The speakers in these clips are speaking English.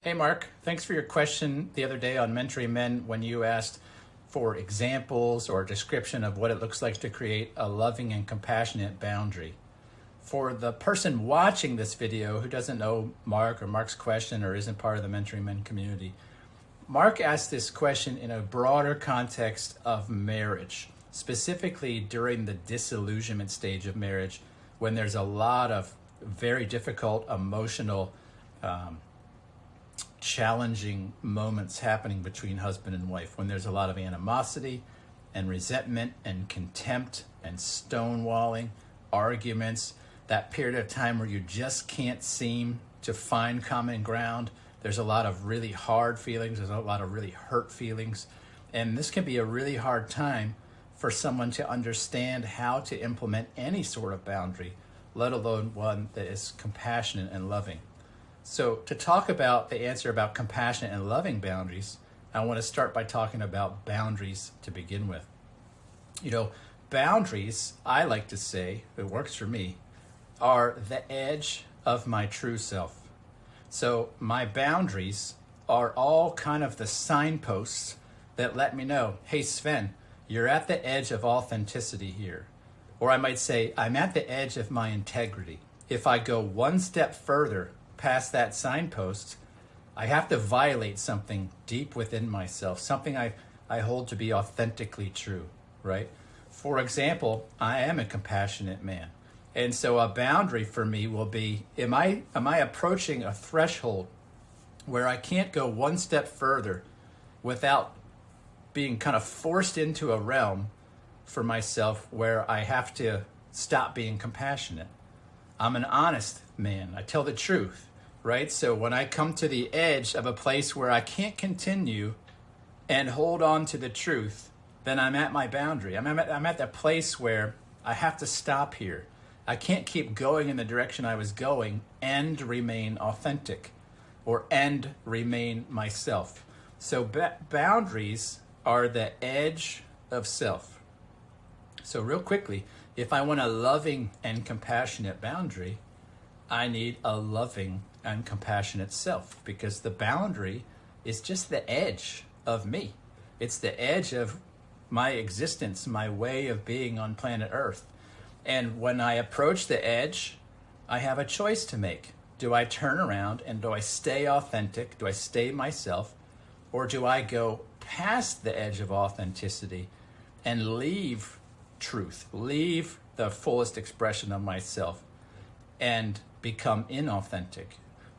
Hey Mark, thanks for your question the other day on Mentoring Men when you asked for examples or a description of what it looks like to create a loving and compassionate boundary. For the person watching this video who doesn't know Mark or Mark's question or isn't part of the Mentoring Men community, Mark asked this question in a broader context of marriage, specifically during the disillusionment stage of marriage when there's a lot of very difficult emotional challenging moments happening between husband and wife, when there's a lot of animosity and resentment and contempt and stonewalling, arguments, that period of time where you just can't seem to find common ground. There's a lot of really hard feelings, there's a lot of really hurt feelings, and this can be a really hard time for someone to understand how to implement any sort of boundary, let alone one that is compassionate and loving. So to talk about the answer about compassionate and loving boundaries, I want to start by talking about boundaries to begin with. Boundaries, I like to say, it works for me, are the edge of my true self. So my boundaries are all kind of the signposts that let me know, hey Sven, you're at the edge of authenticity here. Or I might say, I'm at the edge of my integrity. If I go one step further past that signpost, I have to violate something deep within myself, something I hold to be authentically true, right? For example, I am a compassionate man. And so a boundary for me will be, am I approaching a threshold where I can't go one step further without being kind of forced into a realm for myself where I have to stop being compassionate? I'm an honest man. I tell the truth, right? So when I come to the edge of a place where I can't continue and hold on to the truth, then I'm at my boundary. I'm at that place where I have to stop here. I can't keep going in the direction I was going and remain authentic and remain myself. So boundaries are the edge of self. So real quickly, if I want a loving and compassionate boundary, I need a loving and compassionate self, because the boundary is just the edge of me. It's the edge of my existence, my way of being on planet Earth. And when I approach the edge, I have a choice to make. Do I turn around and do I stay authentic? Do I stay myself? Or do I go past the edge of authenticity and leave truth, leave the fullest expression of myself and become inauthentic?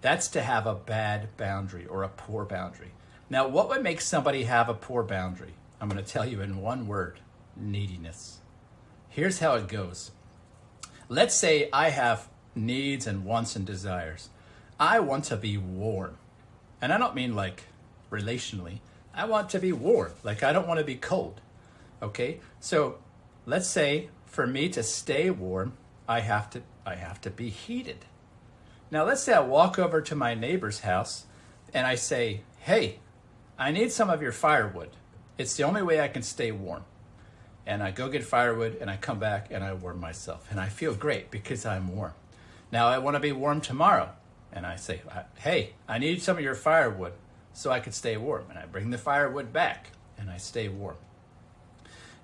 That's to have a bad boundary or a poor boundary. Now, what would make somebody have a poor boundary? I'm going to tell you in one word: neediness. Here's how it goes. Let's say I have needs and wants and desires. I want to be warm. And I don't mean like relationally. I want to be warm. Like I don't want to be cold. Okay? So let's say for me to stay warm, I have to be heated. Now let's say I walk over to my neighbor's house and I say, hey, I need some of your firewood. It's the only way I can stay warm. And I go get firewood and I come back and I warm myself. And I feel great because I'm warm. Now I want to be warm tomorrow. And I say, hey, I need some of your firewood so I can stay warm. And I bring the firewood back and I stay warm.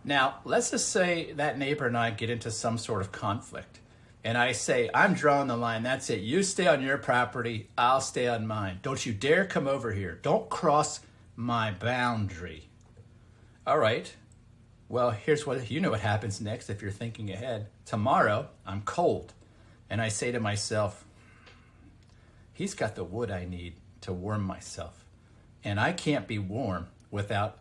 Now, let's just say that neighbor and I get into some sort of conflict. And I say, I'm drawing the line. That's it. You stay on your property. I'll stay on mine. Don't you dare come over here. Don't cross my boundary. All right. Well, here's what happens next if you're thinking ahead. Tomorrow, I'm cold. And I say to myself, he's got the wood I need to warm myself. And I can't be warm without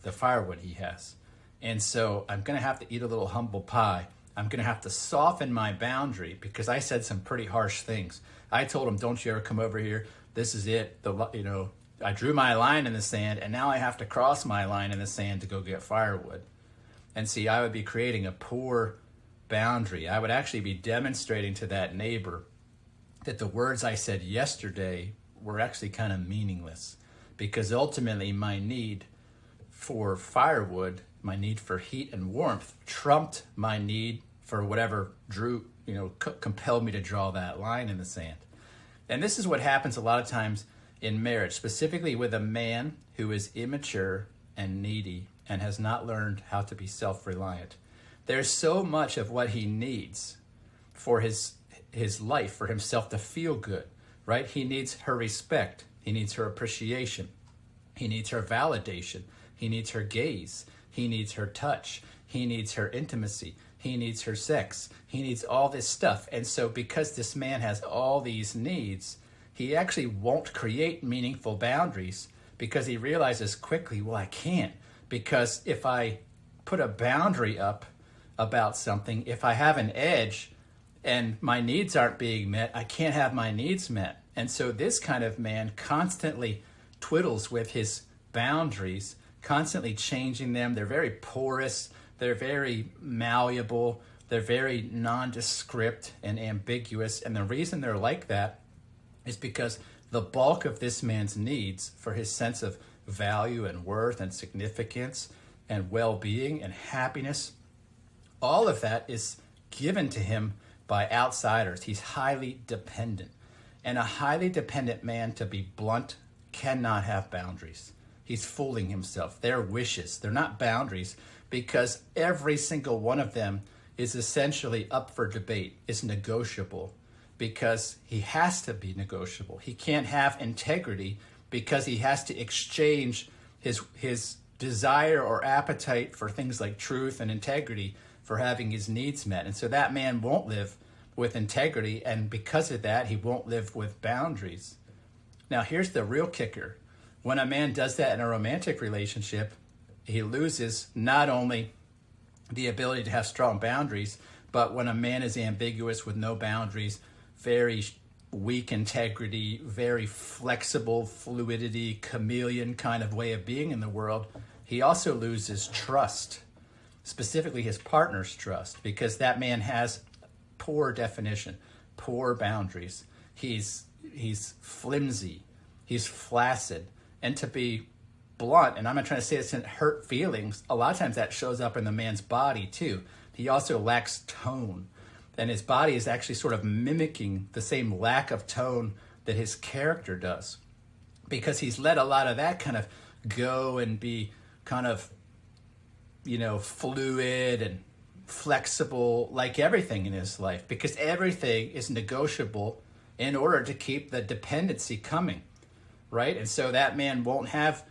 the firewood he has. And so I'm going to have to eat a little humble pie. I'm going to have to soften my boundary because I said some pretty harsh things. I told him, don't you ever come over here. This is it. I drew my line in the sand, and now I have to cross my line in the sand to go get firewood. And see, I would be creating a poor boundary. I would actually be demonstrating to that neighbor that the words I said yesterday were actually kind of meaningless, because ultimately my need for firewood, my need for heat and warmth, trumped my need for whatever compelled me to draw that line in the sand. And this is what happens a lot of times in marriage, specifically with a man who is immature and needy and has not learned how to be self-reliant. There's so much of what he needs for his life, for himself to feel good, right? He needs her respect. He needs her appreciation. He needs her validation. He needs her gaze. He needs her touch. He needs her intimacy. He needs her sex. He needs all this stuff. And so because this man has all these needs, he actually won't create meaningful boundaries because he realizes quickly, well, I can't. Because if I put a boundary up about something, if I have an edge and my needs aren't being met, I can't have my needs met. And so this kind of man constantly twiddles with his boundaries, constantly changing them. They're very porous. They're very malleable. They're very nondescript and ambiguous. And the reason they're like that is because the bulk of this man's needs for his sense of value and worth and significance and well-being and happiness, all of that is given to him by outsiders. He's highly dependent. And a highly dependent man, to be blunt, cannot have boundaries. He's fooling himself. They're wishes. They're not boundaries, because every single one of them is essentially up for debate, is negotiable, because he has to be negotiable. He can't have integrity because he has to exchange his desire or appetite for things like truth and integrity for having his needs met. And so that man won't live with integrity, and because of that, he won't live with boundaries. Now, here's the real kicker. When a man does that in a romantic relationship, he loses not only the ability to have strong boundaries, but when a man is ambiguous with no boundaries, very weak integrity, very flexible fluidity, chameleon kind of way of being in the world, he also loses trust, specifically his partner's trust, because that man has poor definition, poor boundaries. He's flimsy, he's flaccid, and to be blunt, and I'm not trying to say this in hurt feelings, a lot of times that shows up in the man's body too. He also lacks tone, and his body is actually sort of mimicking the same lack of tone that his character does, because he's let a lot of that kind of go and be kind of, fluid and flexible, like everything in his life, because everything is negotiable in order to keep the dependency coming, right? And so that man won't have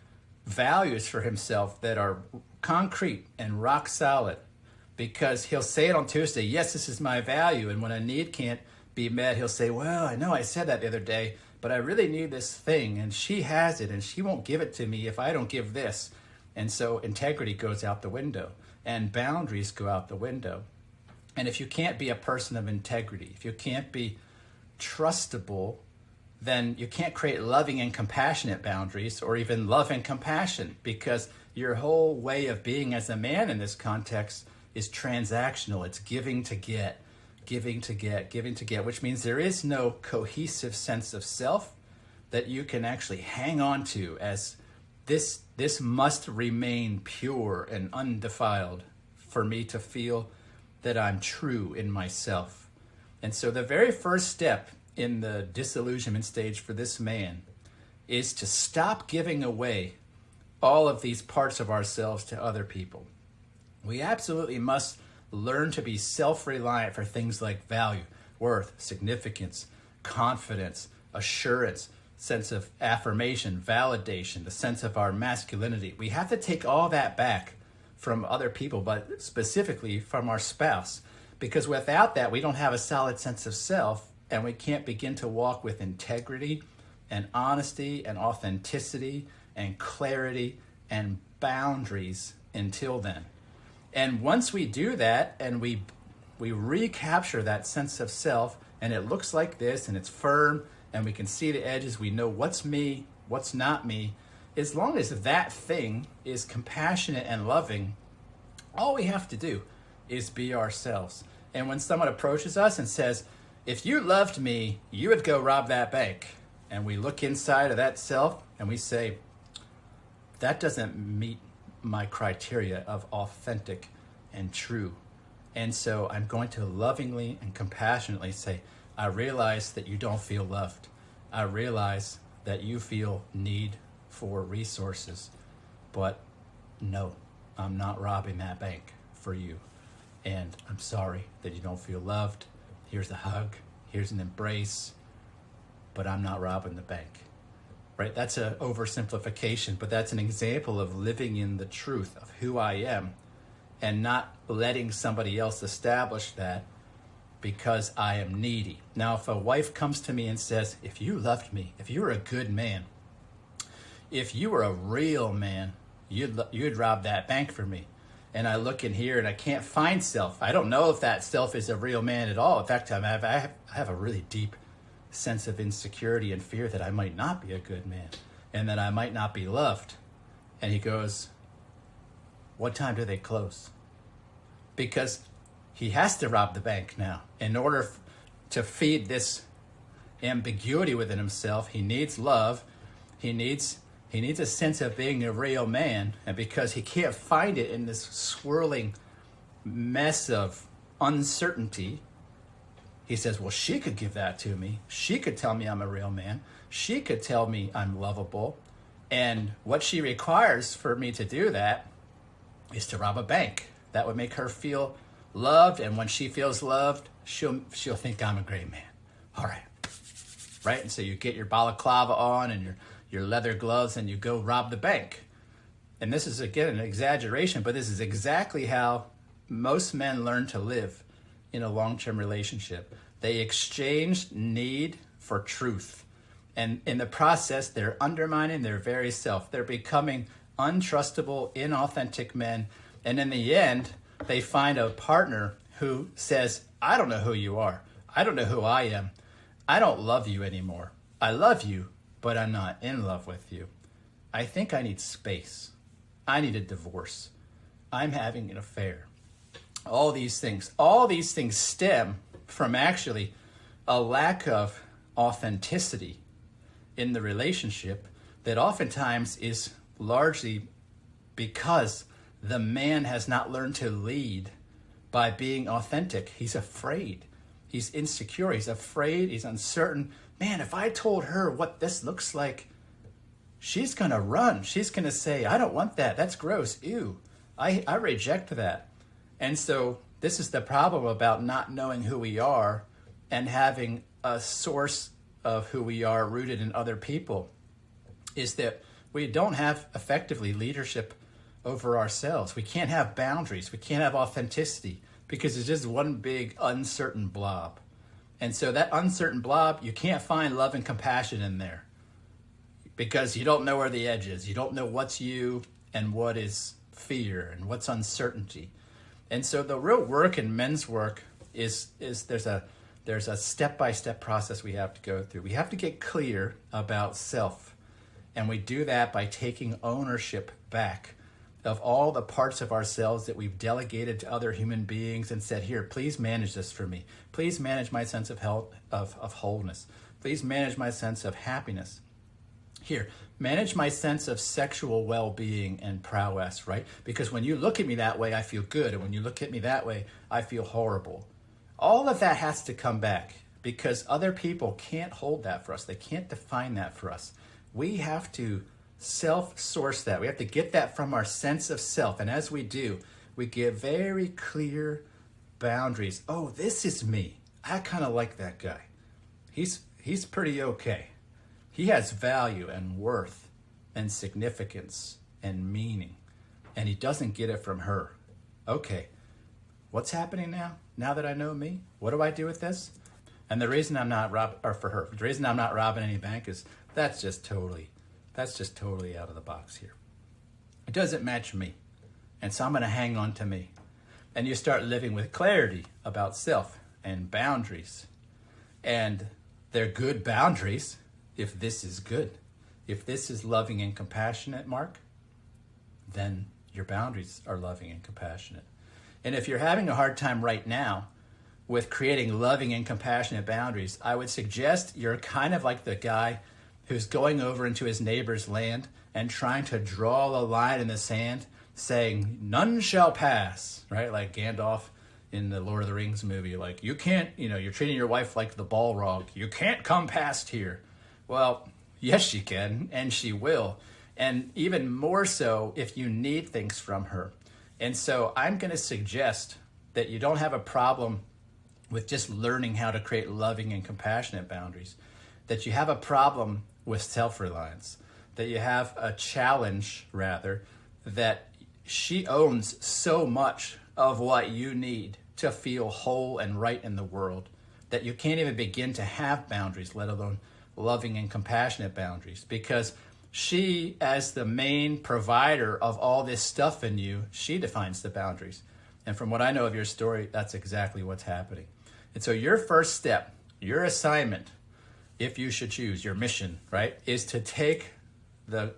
values for himself that are concrete and rock solid, because he'll say it on Tuesday, yes, this is my value, and when a need can't be met, he'll say, well, I know I said that the other day, but I really need this thing, and she has it, and she won't give it to me if I don't give this. And so integrity goes out the window, and boundaries go out the window. And if you can't be a person of integrity, if you can't be trustable, then you can't create loving and compassionate boundaries, or even love and compassion, because your whole way of being as a man in this context is transactional. It's giving to get, giving to get, giving to get, which means there is no cohesive sense of self that you can actually hang on to as this must remain pure and undefiled for me to feel that I'm true in myself. And so the very first step in the disillusionment stage for this man is to stop giving away all of these parts of ourselves to other people. We absolutely must learn to be self-reliant for things like value, worth, significance, confidence, assurance, sense of affirmation, validation, the sense of our masculinity. We have to take all that back from other people, but specifically from our spouse, because without that, we don't have a solid sense of self, and we can't begin to walk with integrity and honesty and authenticity and clarity and boundaries until then. And once we do that and we recapture that sense of self, and it looks like this, and it's firm, and we can see the edges, we know what's me, what's not me, as long as that thing is compassionate and loving, all we have to do is be ourselves. And when someone approaches us and says, if you loved me, you would go rob that bank, and we look inside of that self and we say, that doesn't meet my criteria of authentic and true. And so I'm going to lovingly and compassionately say, I realize that you don't feel loved. I realize that you feel need for resources. But no, I'm not robbing that bank for you. And I'm sorry that you don't feel loved. Here's a hug, here's an embrace, but I'm not robbing the bank. Right? That's an oversimplification, but that's an example of living in the truth of who I am and not letting somebody else establish that because I am needy. Now, if a wife comes to me and says, if you loved me, if you were a good man, if you were a real man, you'd rob that bank for me. And I look in here and I can't find self. I don't know if that self is a real man at all. In fact, I have a really deep sense of insecurity and fear that I might not be a good man and that I might not be loved. And he goes, what time do they close? Because he has to rob the bank now. In order to feed this ambiguity within himself, he needs love. He needs a sense of being a real man. And because he can't find it in this swirling mess of uncertainty, he says, well, she could give that to me. She could tell me I'm a real man. She could tell me I'm lovable. And what she requires for me to do that is to rob a bank. That would make her feel loved. And when she feels loved, she'll think I'm a great man. All right. Right? And so you get your balaclava on and your leather gloves and you go rob the bank. And this is, again, an exaggeration, but this is exactly how most men learn to live in a long-term relationship. They exchange need for truth. And in the process, they're undermining their very self. They're becoming untrustable, inauthentic men. And in the end, they find a partner who says, I don't know who you are. I don't know who I am. I don't love you anymore. I love you, but I'm not in love with you. I think I need space. I need a divorce. I'm having an affair. All these things stem from actually a lack of authenticity in the relationship that oftentimes is largely because the man has not learned to lead by being authentic. He's afraid. He's insecure. He's afraid. He's uncertain. Man, if I told her what this looks like, she's going to run. She's going to say, I don't want that. That's gross. Ew. I reject that. And so this is the problem about not knowing who we are and having a source of who we are rooted in other people, is that we don't have effectively leadership over ourselves. We can't have boundaries. We can't have authenticity because it's just one big uncertain blob. And so that uncertain blob, you can't find love and compassion in there because you don't know where the edge is. You don't know what's you and what is fear and what's uncertainty. And so the real work in men's work is there's a step-by-step process we have to go through. We have to get clear about self. And we do that by taking ownership back of all the parts of ourselves that we've delegated to other human beings and said, here, please manage this for me. Please manage my sense of health, of wholeness. Please manage my sense of happiness. Here, manage my sense of sexual well-being and prowess, right? Because when you look at me that way, I feel good. And when you look at me that way, I feel horrible. All of that has to come back because other people can't hold that for us. They can't define that for us. We have to self-source that. We have to get that from our sense of self. And as we do, we get very clear boundaries. Oh, this is me. I kind of like that guy. He's pretty okay. He has value and worth and significance and meaning. And he doesn't get it from her. Okay, what's happening now? Now that I know me, what do I do with this? And the reason I'm not the reason I'm not robbing any bank is that's just totally out of the box here. It doesn't match me. And so I'm going to hang on to me. And you start living with clarity about self and boundaries. And they're good boundaries if this is good. If this is loving and compassionate, Mark, then your boundaries are loving and compassionate. And if you're having a hard time right now with creating loving and compassionate boundaries, I would suggest you're kind of like the guy who's going over into his neighbor's land and trying to draw a line in the sand saying, none shall pass, right? Like Gandalf in the Lord of the Rings movie, you're treating your wife like the Balrog. You can't come past here. Well, Yes, she can, and she will. And even more so if you need things from her. And so I'm going to suggest that you don't have a problem with just learning how to create loving and compassionate boundaries, that you have a problem with self-reliance, that you have a challenge, rather, that she owns so much of what you need to feel whole and right in the world that you can't even begin to have boundaries, let alone loving and compassionate boundaries, because she, as the main provider of all this stuff in you, she defines the boundaries. And from what I know of your story, that's exactly what's happening. And so your first step, your assignment, if you should choose, your mission, right, is to take the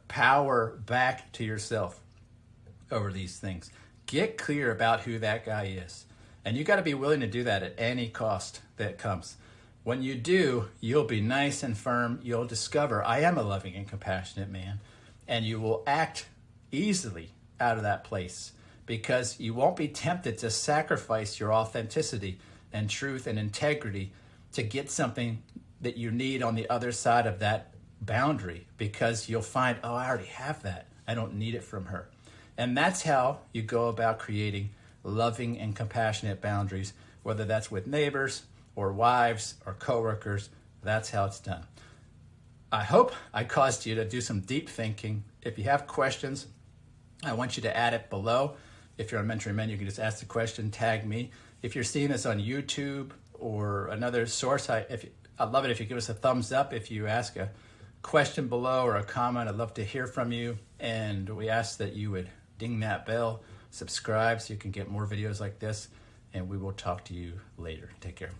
power back to yourself over these things. Get clear about who that guy is. And you got to be willing to do that at any cost that comes. When you do, you'll be nice and firm. You'll discover, I am a loving and compassionate man. And you will act easily out of that place because you won't be tempted to sacrifice your authenticity and truth and integrity to get something that you need on the other side of that boundary, because you'll find, oh, I already have that. I don't need it from her. And that's how you go about creating loving and compassionate boundaries, whether that's with neighbors or wives or coworkers. That's how it's done. I hope I caused you to do some deep thinking. If you have questions, I want you to add it below. If you're on Mentoring Men, you can just ask the question, tag me. If you're seeing this on YouTube or another source, I'd love it if you give us a thumbs up. If you ask a question below or a comment, I'd love to hear from you. And we ask that you would ding that bell, subscribe so you can get more videos like this, and we will talk to you later. Take care.